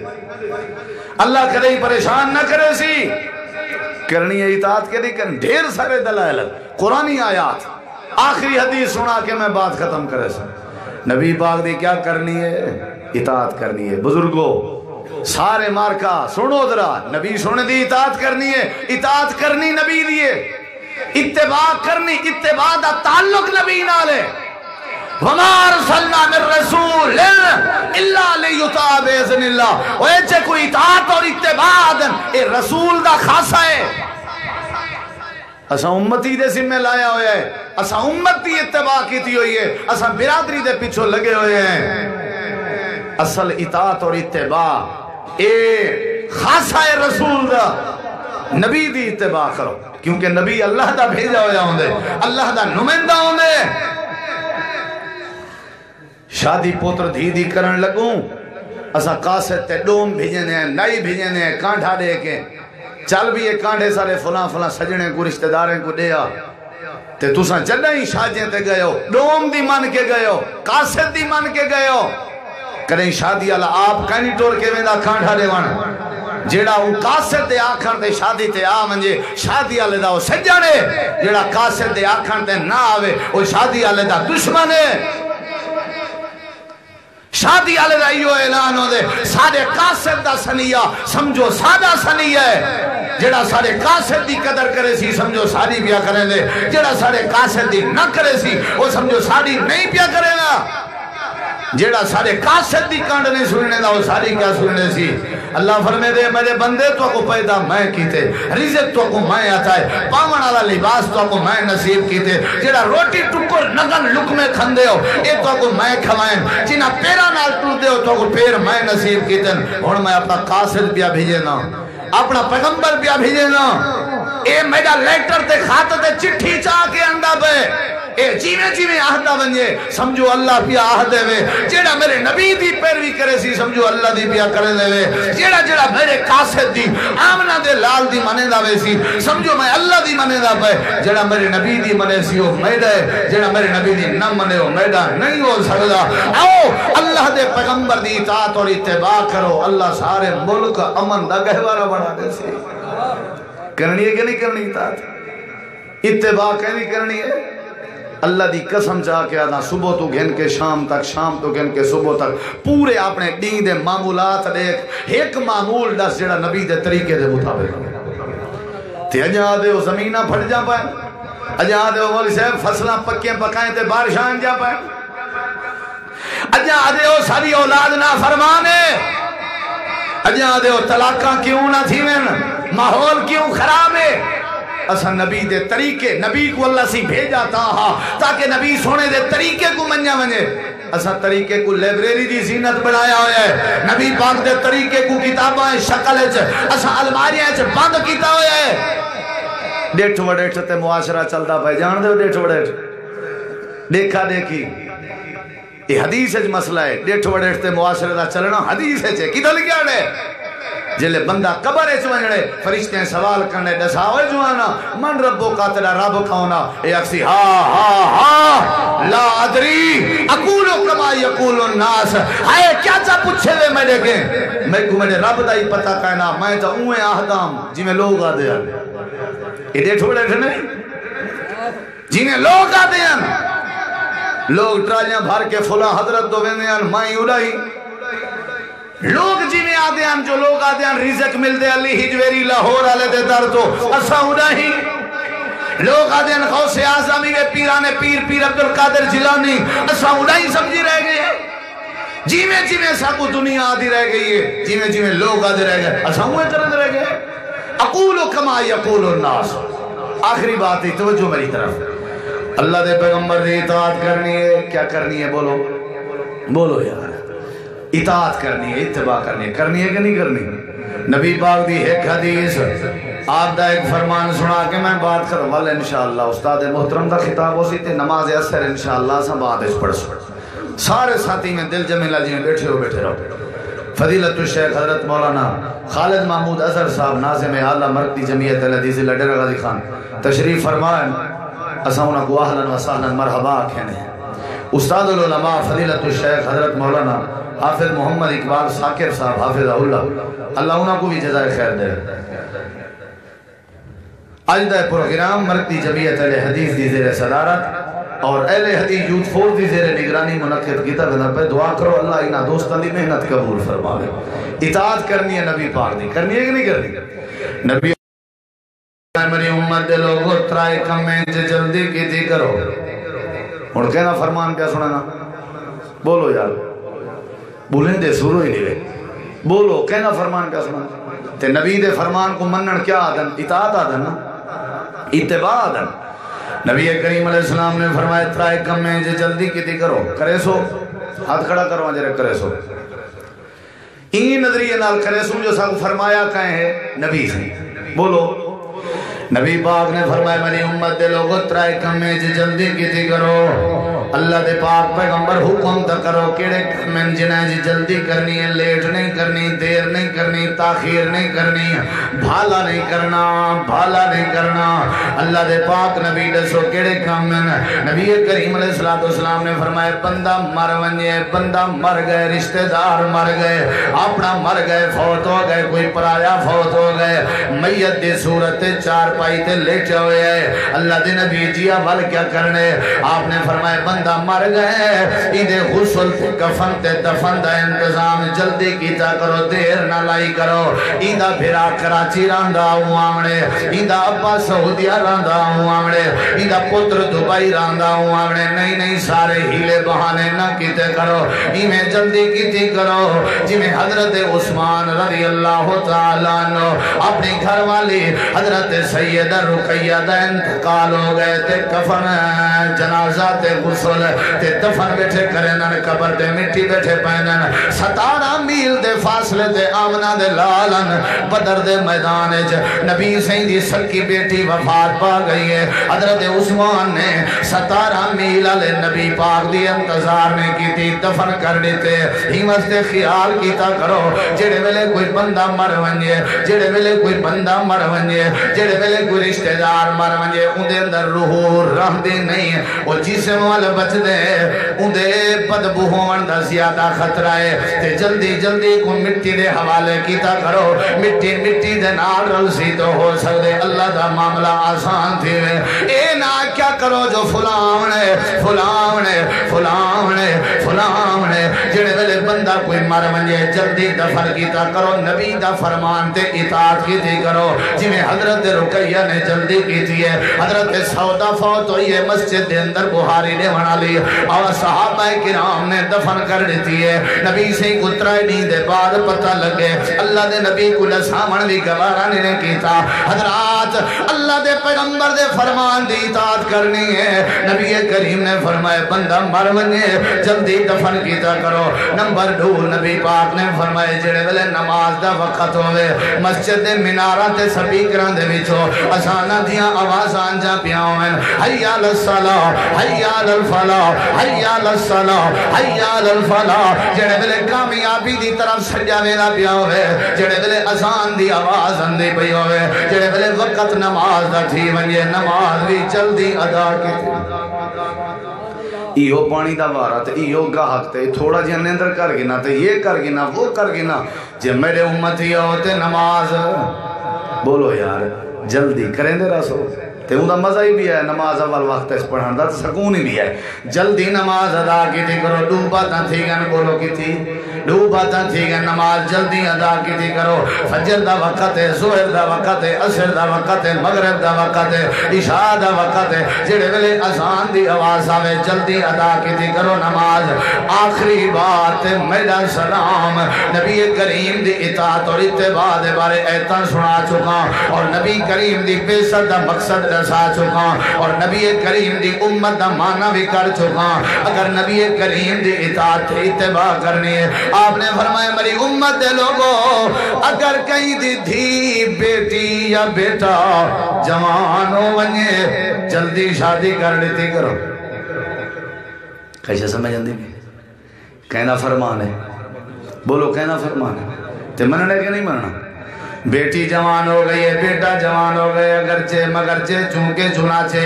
اللہ کدیں پریشان نہ کرے سی کرنی ہے اطاعت کے نہیں کرنی ڈھیر سارے دلائل قرآنی آیات آخری حدیث سنا کے میں بات ختم کرے سا نبی پاک دی کیا کرنی ہے اطاعت کرنی ہے بزرگوں سارے مارکا سنو ذرا نبی سونے دی اطاعت کرنی ہے اطاعت کرنی نبی دیئے اتباع کرنی اتباع دا تعلق نبی نالے وَمَا أَرْسَلْنَا مِن رَّسُولٍ إِلَّا لِيُطَاعَ بِإِذْنِ اللَّهِ وہ ایچے کوئی اطاعت اور اتباع دن اے رسول دا خاصہ ہے اسا امتی دے ذمہ لایا ہویا ہے اسا امتی اتباع کیتی ہوئی ہے اسا برادری دے پیچھو لگے ہوئے ہیں اصل اطاعت اور اتباع اے خاصہ ہے رسول دا نبی دی اتباع کرو کیونکہ نبی اللہ دا بھیجا ہویا ہوں دے اللہ دا نمائندہ ہوں دے شادی پوتر دھی دی کرن لگوں اسا قاصد تے ڈوم بھیجنے ہیں نائی بھیجنے ہیں کانٹھا دے کے چل بھی یہ کانٹھے سارے فلاں سجنے کو رشتہ داریں کو دیا تے تُساں جنہ ہی شادیاں تے گئے ہو ڈوم دی من کے گئے ہو قاصد دی من کے گئے ہو کریں شادی اللہ آپ کہنی ٹور کے ویندہ کانٹھا دے وانا جیڑا وہ قاصد دے آکھن تے شادی تے آ منجے شادی اللہ دا وہ سجنے جیڑا قاصد دے آکھن تے نہ آوے وہ شادی اللہ دا دشمن ہے شادی آلے دا ایو اعلان ہو دے سارے قاصد دا سنیہ سمجھو سادہ سنیہ ہے جڑا سارے قاصد دی قدر کرے سی سمجھو ساری پیا کریں دے جڑا سارے قاصد دی نہ کرے سی وہ سمجھو ساری نہیں پیا کرے نا جڑا سارے قاصد دی کانڈ نہیں سننے دا وہ ساری کیا سننے سی اللہ فرمے دے میرے بندے تو کو پیدا میں کیتے رزق تو کو میں آتا ہے پاون والا لباس تو کو میں نصیب کیتے جڑا روٹی ٹکر نگن لقمے کھندے ہو اے تو کو میں کھوائیں جنہ پیرا نال ٹوٹ دے ہو تو کو پیر میں نصیب کیتے ہن میں اپنا قاصد بیا بھیجے نا اپنا پیغمبر بیا بھیجے نا اے میرا لیٹر تے خط تے چٹھی چاہ کے اندہ پہ اے جیویں آہدہ بنجے سمجھو اللہ پیا آہدے وے جیڑا میرے نبی دی پیروی کرے سی سمجھو اللہ دی پیا کرے دے وے جیڑا میرے قاصد دی آمنہ دے لال دی منے دا وے سی سمجھو میں اللہ دی منے دا پہ جیڑا میرے نبی دی منے سی ہو میڈا ہے جیڑا میرے نبی دی نہ منے ہو میڈا نہیں ہو سکتا آؤ اللہ دے پیغمبر دی اطاعت اور اتباع کرو اللہ سارے ملک امن دا گہوارہ بڑھا دے سی کرنی ہے کہ نہیں کرنی اطاعت اتباع کہنی کرنی ہے اللہ دی قسم چاہ کے آدھا صبح تو گھن کے شام تک شام تو گھن کے صبح تک پورے اپنے دین دے معمولات دیکھ ایک معمول دس جڑا نبی دے طریقے دے مطابق تے اجا دے وہ زمینہ پھٹ جا پائے اجا دے وہ مولی صاحب فصلہ پکیں پکائیں تے بارشان جا پائے اجا دے وہ ساری اولاد نہ فرمانے اجا دے وہ طلاقاں کیوں نہ تھی میں ماحول کیوں خراب ہے اسا نبی دے طریقے نبی کو اللہ سی بھیجا تھا تاکہ نبی سونے دے طریقے کو منجا منجے اسا طریقے کو لیبریری دی زینت بنایا ہویا ہے نبی پاک دے طریقے کو کتاباں شکل اسا الماریاں بند کیتا ہویا ہے ڈیٹھ وڈیٹھ تے معاشرہ چلتا پہ جان دے ڈیٹھ وڈیٹھ دیکھا دیکھی یہ حدیث ہے مسئلہ ہے ڈیٹھ وڈیٹھ تے معاشرہ دا چلنا حدیث ہے کدھر لکھیا ہے جلے بندہ قبر ہے چونجڑے فرشتے سوال کرنے دسا ہوئے جوانا من ربو کا تیرا رب کھونا اے اکسی لا ادری اقولو کما یقولو الناس آئے کیا چا پوچھے وے میں دیکھیں میں کو میرے رب دا ہی پتہ کہنا میں تا اویں آہدام جی میں لوگ آدھے ہیں یہ دے ٹھوڑے تھے جی میں لوگ آدھے ہیں لوگ ٹرالیاں بھر کے فلاں حضرت دو ویندے ہیں مائیں اڑائی لوگ جی میں آدھے ہیں جو لوگ آدھے ہیں رزق مل دے علی ہجویری لاہور آلے دے در تو اسا اڑائی لوگ آدھے ہیں غوث اعظمی کے پیرانے پیر عبدالقادر جیلانی اسا اڑائی سمجھی رہ گئے جی میں ساکو دنیا آدھی رہ گئی ہے جی میں لوگ آدھے رہ گئے اسا ہوئے کرنے رہ گئے اقولو کما یقولو الناس آخری بات ہے توجہ میری طرف اللہ دے پیغمبر دی اطاعت کرنی ہے کیا کرنی ہے بولو یار اطاعت کرنی ہے اتباع کرنی ہے کہ نہیں کرنی نبی پاک دی ایک حدیث آپ دا ایک فرمان سنا کے میں بات کروں والا انشاءاللہ استاد محترم دا خطاب ہو سی تے نماز اثر انشاءاللہ سا بعد اس پڑھ سارے ساتھی میں دل جمیلہ جی میں بیٹھے رہو فضیلت الشیخ حضرت مولانا خالد محمود اظہر صاحب ناظم اعلیٰ مرکزی جمعیت الحدیث ڈیرہ غازی خان تشریف فرمائیں اساؤنا کو اہلا و سہلا مرحبا کہنے استاد العلماء فضیلت الشیخ حضرت مولانا حافظ محمد اقبال ساکر صاحب حافظ اللہ انہوں کو بھی جزائے خیر دے آج دا پروگرام مرکزی جمعیت اہل حدیث دی زیر صدارت اور اہل حدیث یوتھ فورس دی زیر نگرانی منعقد کیتا بنا پہ دعا کرو اللہ انہا دوستان دی محنت قبول فرما لے اطاعت کرنی ہے نبی پاک دی کرنی ہے کہ نہیں کرنی نبی میری امت دے لوگو ترائے کمیں جلدی کی تھی کرو اور کہنا فرمان کیا سننا بولو یار بولیں دے سورو ہی نہیں بولو کہنا فرمان کیا سننا تے نبی دے فرمان کو منن کیا آدن اطاعت آدن نا اتباع آدن نبی کریم علیہ السلام نے فرمایا ترائے کمیں جلدی کی تھی کرو کرے سو ہاتھ کھڑا کرو آجرے کرے سو ہی نظریے نال کرے سو جو ساتھ فرمایا کہیں ہے نبی سے بولو نبی پاک نے فرمایا میری امت دے لوگو ترائے کمیں جلدی کی تھی کرو اللہ دے پاک پیغمبر حکم تا کرو کیڑے کمیں جنہیں جلدی کرنی ہے لیٹ نہیں کرنی دیر نہیں کرنی تاخیر نہیں کرنی بھالا نہیں کرنا اللہ دے پاک نبی دسو کیڑے کمیں نبی کریم علیہ السلام نے فرمایا بندہ مر ونجے بندہ مر گئے رشتہ دار مر گئے اپنا مر گئے فوت ہو گئے کوئی پرایا فوت ہو گئے میت دی صورت چار پائی تے لیٹے ہوئے ہیں اللہ دے نبی جی اول کیا کرنے آپ نے فرمایا بندہ مر گئے ایدے غسل تے کفن تے دفن دا انتظام جلدی کیتا کرو دیر نہ لائی کرو ایدہ بھرا کراچی راندہ ہوں آمنے ایدہ ابا سعودیہ راندہ ہوں آمنے ایدہ پتر دبائی راندہ ہوں آمنے نہیں سارے ہیلے بہانے نہ کیتے کرو ایمیں جلدی کیتی کرو جی میں حضرت عثمان رضی اللہ تعالیٰ عنہ اپنی گھر والی حضرت سیدہ رقیہ دا انتقال ہو گئے تے کفن جنازہ تے غسل تے دفن بیٹھے کرنن قبر تے مٹی بیٹھے پہنن 17 میل دے فاصلے تے آمنہ دے لالن بدر دے میدان نبی سیدی سکی بیٹی وفات پا گئی ہے حضرت عثمان نے 17 میل علی نبی پاک دی انتظار نے کی تھی دفن کر دیتے ہی مستے خیال کیتا کرو جڑے ویلے کوئی بندہ مر ونجے جڑے ویلے کوئی بندہ مر ونجے جڑے ویلے کوئی رشتہ دار مر ونجے اندے اندر روح رہ دے نہیں وہ جسم والا بچ دے اندے بدبو ہون دا زیادہ خطرہ ہے تے جلدی کو مٹی دے حوالے کیتا کرو مٹی دے نال رلسی تو ہو سکتے اللہ دا معاملہ آسان تھی اے نا کیا کرو جو فلاں جڑے ویلے بندہ کوئی مر ونجے جلدی دفن کیتا کرو نبی دا فرمان تے اطاعت کیتی کرو جی میں حضرت رقیہ نے جلدی کیتی ہے حضرت سودا فوت ہوئی ہے مسجد دے اندر بہاری نے بنا لی اور صحابہ کرام نے دفن کر دیتی ہے نبی سے اترائی نہیں دے بعد پتہ لگے اللہ دے نبی کو لسامن بھی گوارا نہیں کیتا حضرات اللہ دے پیغمبر دے فرمان دی اطاعت کرنی ہے نبی کریم نے فرمائے بندہ مر ونجے جلدی دفن کیتا کرو نمبر 2 نبی پاک نے فرمائے جڑے ویلے نماز دا وقت ہوئے مسجد دے مناراں تے سپیکراں دے وچوں اذاناں دیاں آوازاں جا پیاں ہوئن حی علی الصلاۃ حی علی الفلاح حی علی الصلاۃ حی علی الفلاح جڑے ویلے کامیابی دی طرف سجا ویلا پیا ہوئے جڑے ویلے اذان دی آواز اندی پئی ہوئے جڑے ویلے وقت نماز دا تھی ونجے نماز بھی جلدی ادا کیتی ایو پانی دا وارا تے ایو گاہک تے تھوڑا جہاں نیندر کر گنا تے یہ کر گنا وہ کر گنا جے میرے امتی ہوتے نماز بولو یار جلدی کریں دے رسو تے اون دا مزہ ہی بھی ہے نماز اول وقت اس پڑھن دا سکون ہی بھی ہے جلدی نماز ادا کیتی کرو ڈوباتا تھی گن بولو کی تھی ڈوباتا تھی گن نماز جلدی ادا کیتی کرو فجر دا وقت ہے ظہر دا وقت ہے عصر دا وقت ہے مغرب دا وقت ہے عشاء دا وقت ہے جڑے ویلے اذان دی آواز آوے جلدی ادا کیتی کرو نماز آخری بات میرا سلام نبی کریم دی اطاعت اور اتباع دے بارے ایتاں سنا چکا اور نبی کریم دی بے صد مقصد رسا چکا اور نبی کریم دی امت دا معنی بھی کر چکا اگر نبی کریم دی اطاعت اتباع کرنی ہے آپ نے فرمایا میری امت دے لوگوں اگر کہیں دی دھی بیٹی یا بیٹا جوان ہو ونجے جلدی شادی کر لیتی کرو کیسے سمجھ جاندی بھی کہنا فرمان ہے بولو کہنا فرمان ہے تے مننے کہ نہیں مننا بیٹی جوان ہو گئی ہے بیٹا جوان ہو گئے اگرچہ مگرچہ چونکہ چنانچہ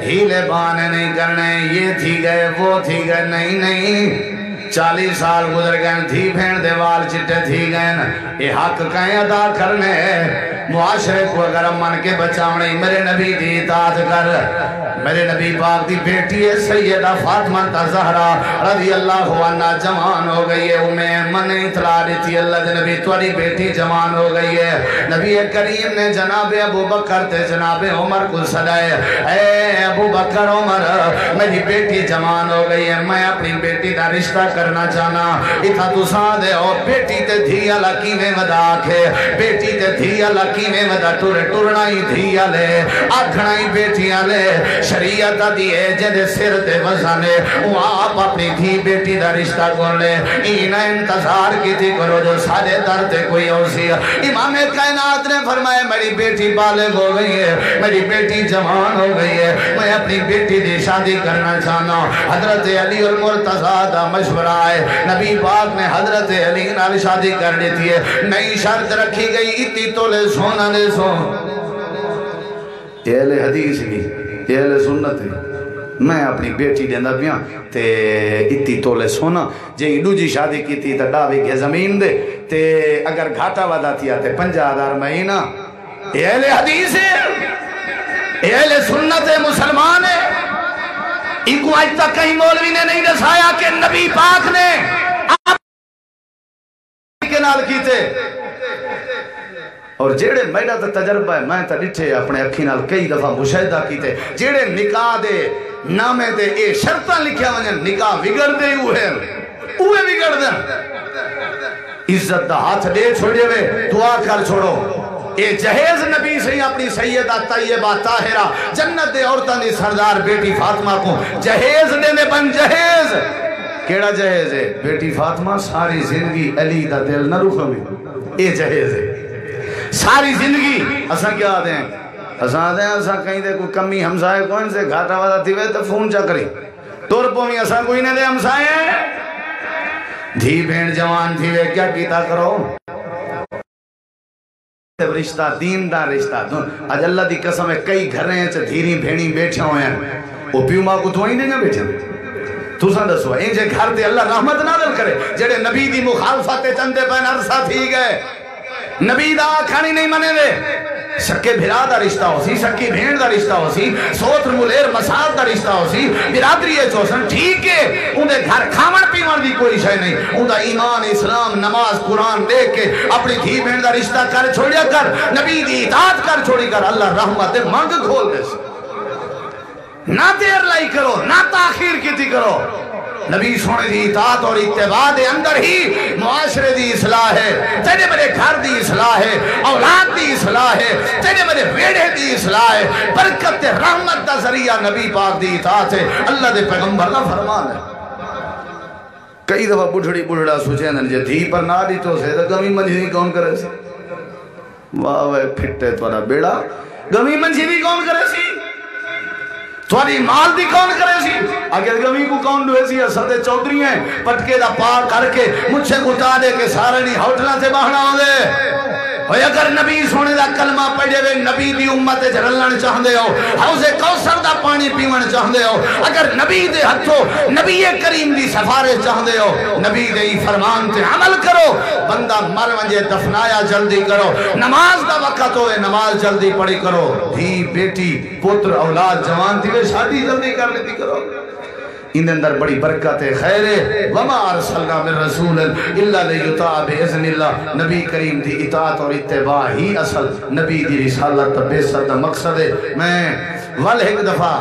ہیلے بانے نہیں کرنے یہ تھی گئے وہ تھی گئے نہیں 40 سال گزر گئے تھی بھین دیوال چٹے تھی گئے یہ حق کہیں ادا کرنے معاشرے کو اگر من کے بچاونے میرے نبی دی اطاعت کر میرے نبی پاک دی بیٹی ہے سیدہ فاطمہ زہرا رضی اللہ عنہ جوان ہو گئی ہے انہیں من اطلاع دیتی اللہ دے نبی تواری بیٹی جوان ہو گئی ہے نبی کریم نے جناب ابو بکر تے جناب عمر کو صدائے اے ابو بکر عمر میری بیٹی جوان ہو گئی ہے میں اپنی بیٹی دا رشتہ کرنا چاہنا اتھا تو ساں دے اور بیٹی تے دھیا لکی میں ودا آکھے بیٹی تے دھیا لکی میں ودا ٹورنا ہی دھیا لے آکھنا ہی بیٹیاں لے شریعت دیئے جدے سر دے وزانے وہ آپ اپنی دھی بیٹی دا رشتہ کر لے اینا انتظار کی تھی کرو جو سارے در تے کوئی اوسی امام کائنات نے فرمائے میری بیٹی بالغ ہو گئی ہے میری بیٹی جوان ہو گئی ہے میں اپنی بیٹی دی شادی کرنا چاہنا حضرت علی المرتضیٰ دا مشورہ ہے نبی پاک نے حضرت علی نال شادی کر دیتی ہے نئی شرط رکھی گئی اتی تولے سونا لے سون اہل حدیث بھی اہل سنت بھی میں اپنی بیٹی دیندہ بیاں تے اتی تولے سونا جے ایڈو جی شادی کی تھی تا ڈاوی کے زمین دے تے اگر گھاٹا ودا تھیا تے 50,000 مہینہ اہل حدیث ہے اہل سنت ہے مسلمان ہے ان کو آج تک کہیں مولوی نے نہیں دسایا کہ نبی پاک نے آپ کے نال کیتے اور جیڑے میڈا تا تجربہ ہے میں تا ڈٹھے اپنے اکھی نال کئی دفعہ مشاہدہ کیتے جیڑے نکاح دے نامے دے اے شرطاں لکھیا ونجن نکاح بگڑ دے اوہے بگڑ دیں عزت دا ہاتھ دے چھوڑے وے دعا کر چھوڑو اے جہیز نبی سے اپنی سیدہ طیبہ طاہرہ جنت دے عورتاں دی سردار بیٹی فاطمہ کو جہیز دینے بن جہیز کیڑا جہیز ہے بیٹی فاطمہ ساری زندگی علی دا دل نہ رکھو میں اے جہیز ہے ساری زندگی اساں کیا آدھے ہیں اساں کہیں دے کوئی کمی ہمسائے کون سے گھاٹا ودا تھی وے تو فون چا کری تور پومی اساں کوئی نہ دے ہمسائے دھی بھین جوان تھی وے کیا کیتا کرو رشتہ دین دا رشتہ آج اللہ دی قسم ہے کئی گھر ہیں چا دھیری بھینی بیٹھے ہوئے ہیں وہ پیو ماں کو تو نہیں دینا بیٹھے تو سا دسو ان جے گھر دے اللہ رحمت نازل کرے جڑے نبی دی مخالفت چندے پہن عرصہ تھی گئے نبی دا کھانی نہیں منے دے سکے بھرا دا رشتہ ہو سی سکی بھین دا رشتہ ہو سی سوتر ملیر مسال دا رشتہ ہو سی برادری ہے چوسن ٹھیک ہے انہیں گھر کھامن پیمان دی کوئی شے نہیں انہیں ایمان اسلام نماز قرآن دیکھ کے اپنی دھی بھین دا رشتہ کر چھوڑیا کر نبی دی اطاعت کر چھوڑی کر اللہ رحمت منگ کھول دے نہ دیر لائی کرو نہ تاخیر کیتی کرو نبی سونے دی اطاعت اور اتباع دے اندر ہی معاشرے دی اصلاح ہے تیرے میرے گھر دی اصلاح ہے اولاد دی اصلاح ہے تیرے میرے بیڑے دی اصلاح ہے برکت رحمت دا ذریعہ نبی پاک دی اطاعت ہے اللہ دے پیغمبر کا فرمان ہے کئی دفعہ بڑھڑی بڑھڑا سوچے نا جے دھی پر نہ دی تو سے گمی منجھی کون کرے سی واہ واہ پھٹے تھوڑا بیڑا گمی منجھی بھی کون کرے سی تھوڑی مال دی کون کرے سی اگر گمی کو کون دوے سی اسد چودری ہیں پٹکے دا پار کر کے مجھ سے کتا دے کے سارے نہیں ہوٹلہ سے باہنا ہو دے اور اگر نبی سونے دا کلمہ پڑھے وے نبی دی امت جرلن چاہندے ہو حوض کوثر دا پانی پیون چاہندے ہو اگر نبی دے ہتھو نبی کریم دی سفارش چاہندے ہو نبی دے فرمان تے عمل کرو بندہ مر ونجے دفنایا جلدی کرو نماز دا وقت ہوئے نماز جلدی پڑھی کرو دھی بیٹی پتر اولاد جوان تھی شادی جلدی کر لیتی کرو ان اندر بڑی برکت خیر ہے وما ارسلنا من رسول الا لیطاع باذن اللہ نبی کریم دی اطاعت اور اتباع ہی اصل نبی دی رسالت بے صد مقصد ہے میں ایک دفعہ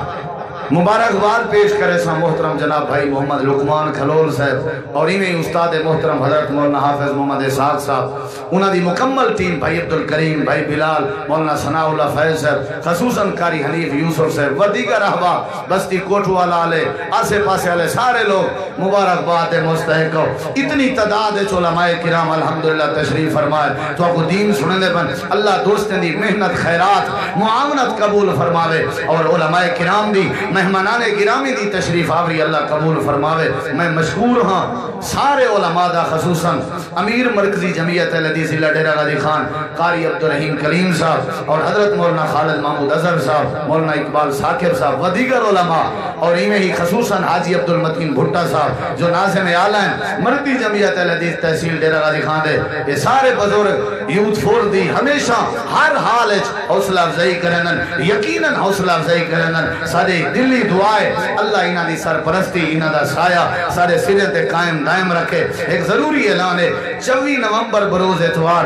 مبارکباد پیش کرے سا محترم جناب بھائی محمد لقمان کھلول صاحب اور انہیں استاد محترم حضرت مولانا حافظ محمد اسحاق صاحب انہاں دی مکمل ٹیم بھائی عبدالکریم بھائی بلال مولانا ثناء اللہ فیض صاحب خصوصاً قاری حنیف یوسف صاحب و دیگر احباب بستی کوٹھو والا آلے آسے پاسے آلے سارے لوگ مبارکباد مستحق ہو اتنی تعداد علماء کرام الحمدللہ تشریف فرمائے تو آپ کو دین سننے بن اللہ دوستیں دی محنت خیرات معاونت قبول فرماوے اور علماء کرام دی مہمانان گرامی دی تشریف آوری اللہ قبول فرماوے میں مشکور ہاں سارے علماء دا خصوصاً امیر مرکزی جمعیت الحدیث ضلع ڈیرہ غازی خان قاری عبدالرحیم کلیم صاحب اور حضرت مولانا خالد محمود اظہر صاحب مولانا اقبال ثاقب صاحب و دیگر علماء اور انہیں ہی خصوصاً حاجی عبدالمتین بھٹا صاحب جو ناظم اعلیٰ ہیں مرکزی جمعیت الحدیث تحصیل ڈیرہ غازی خان دے یہ سارے بزرگ یوتھ فور دی ہمیشہ ہر حال حوصلہ افزائی کرنن یقیناً حوصلہ افزائی کرنن سارے دلی دعائے اللہ انہاں دی سرپرستی انہاں دا سایہ سارے سرے تے قائم دائم رکھے ایک ضروری اعلان ہے 24 نومبر بروز اتوار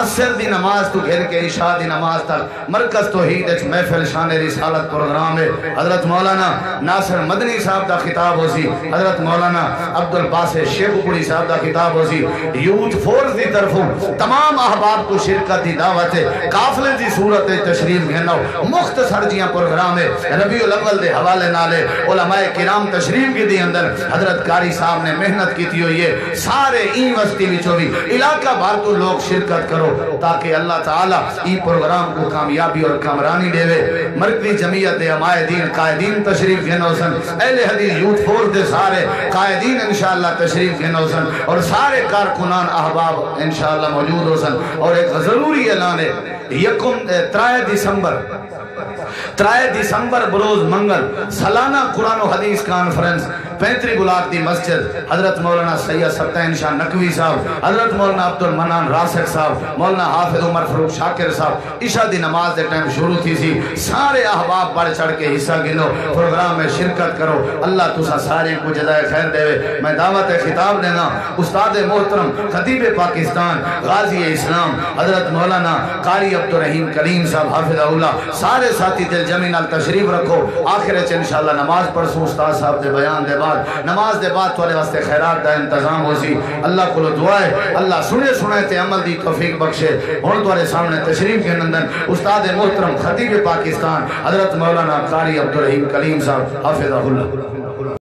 عصر دی نماز تو گھر کے عشاء دی نماز تک مرکز توحید اچ محفل شان رسالت پروگرام ہے حضرت مولانا ناصر مدنی صاحب دا خطاب ہو سی حضرت مولانا عبدالباسط شیخ پوری صاحب دا خطاب ہو سی یوتھ فورس دی طرفوں تمام احباب کو شرکت دی دعوت ہے قافلے دی صورت تشریف گھنو مختصر جیاں پروگرام ہے ربیع الاول دے حوالے نالے علماء کرام تشریف کی دی اندر حضرت قاری صاحب نے محنت کی تھی ہوئی ہے سارے این وستی وچوں بھی علاقہ بھر تو لوگ شرکت کرو تاکہ اللہ تعالیٰ ای پروگرام کو کامیابی اور کامرانی دے وے مرکزی جمعیت امائے دین قائدین تشریف گھنو سن اہل حدیث یوتھ فورس دے سارے قائدین انشاءاللہ تشریف گھنو سن اور سارے کارکنان احباب انشاءاللہ موجود ہو سن اور ایک ضروری اعلان ہے یکم 3 دسمبر بروز منگل سالانہ قرآن و حدیث کانفرنس 35 بلاک دی مسجد حضرت مولانا سید سبتین شاہ نقوی صاحب حضرت مولانا عبدالمنان راسق صاحب مولانا حافظ عمر فروخ شاکر صاحب عشاء دی نماز دے ٹائم شروع تھی سی سارے احباب بڑھ چڑھ کے حصہ گنو پروگرام میں شرکت کرو اللہ تسا سارے کو جزائے خیر دے میں دعوت خطاب دینا استاد محترم خطیب پاکستان غازی اسلام حضرت مولانا قاری عبدالرحیم کلیم صاحب حافظ اللہ سارے ساتھی دل جمینال تشریف رکھو آخر انشاءاللہ نماز پڑھسوں استاد صاحب دے بیان دے بعد نماز دے بعد تولے واسطے خیرات دا انتظام ہو سی اللہ کو دعائے اللہ سنے تے عمل دی توفیق بخشے اور تولے سامنے تشریف کے نندن استاد محترم خطیب پاکستان حضرت مولانا قاری عبدالرحیم کلیم صاحب حافظ اللہ